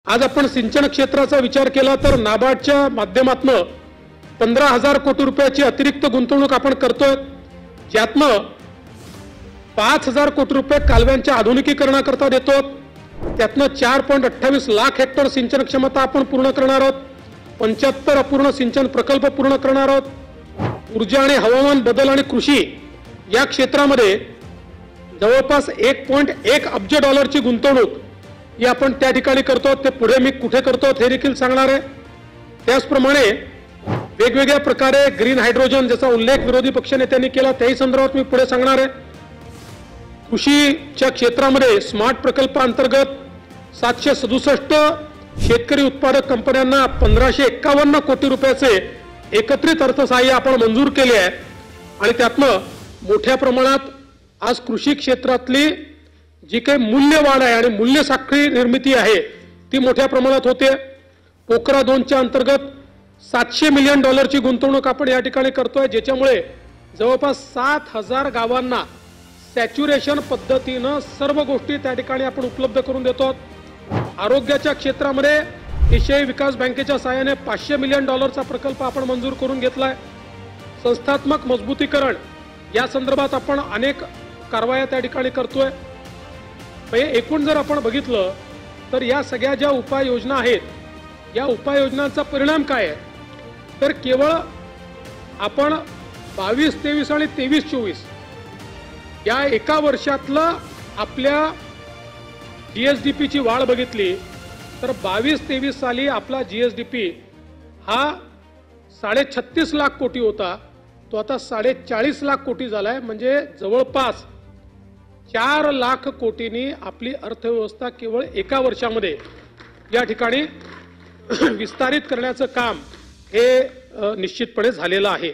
आज आपण सिंचन क्षेत्राचा विचार केला तर नाबार्डच्या माध्यमातून 15,000 कोटी रुपयाची अतिरिक्त गुंतवणूक आपण करतोय, ज्यातनं 5,000 कोटी रुपये कालव्यांच्या आधुनिकीकरणाकरता देतो। त्यातनं 4.28 लाख हेक्टर सिंचन क्षमता आपण पूर्ण करणार आहोत, 75 अपूर्ण सिंचन प्रकल्प पूर्ण करणार आहोत। ऊर्जा आणि हवामान बदल आणि कृषी या क्षेत्रामध्ये जवळपास 1.1 अब्ज डॉलरची गुंतवणूक ही आपण त्या ठिकाणी करतो। ते पुढे मी कुठे करतो हे देखील सांगणार आहे। त्याचप्रमाणे वेगवेगळ्या प्रकारे ग्रीन हायड्रोजन ज्याचा उल्लेख विरोधी पक्षनेत्यांनी केला त्याही संदर्भात मी पुढे सांगणार आहे। कृषीच्या क्षेत्रामध्ये स्मार्ट प्रकल्पांतर्गत 767 शेतकरी उत्पादक कंपन्यांना 1551 कोटी रुपयाचे एकत्रित अर्थसहाय्य आपण मंजूर केले आहे आणि त्यातनं मोठ्या प्रमाणात आज कृषी क्षेत्रातली जी काही मूल्यवाढ आहे आणि मूल्य साखळी निर्मिती आहे ती मोठ्या प्रमाणात होते। पोखरा 2 च्या अंतर्गत 700 मिलियन डॉलरची गुंतवणूक आपण या ठिकाणी करतोय, ज्याच्यामुळे जवळपास 7,000 गावांना सॅच्युरेशन पद्धतीने सर्व गोष्टी त्या ठिकाणी आपण उपलब्ध करून देतो। आरोग्याच्या क्षेत्रामध्ये एशियाई विकास बँकेच्या सहाय्याने 500 मिलियन डॉलरचा प्रकल्प आपण मंजूर करून घेतलाय। संस्थात्मक मजबूतीकरण या संदर्भात आपण अनेक कारवाया त्या ठिकाणी करतोय। एकूण जर आपण बघितलं तर या सगळ्या ज्या उपाययोजना आहेत या उपाययोजनांचा परिणाम काय आहे तर केवळ आपण 22-23 आणि 23-24 या एका वर्षातलं आपल्या जीएसडीपी ची वाढ बघितली तर 22-23 साली आपला जीएसडीपी हा 36.5 लाख कोटी होता, तो आता 40.5 लाख कोटी झालाय। म्हणजे जवळपास 4 लाख कोटींनी आपली अर्थव्यवस्था केवळ एका वर्षामध्ये या ठिकाणी विस्तारित करण्याचं काम हे निश्चितपणे झालेलं आहे।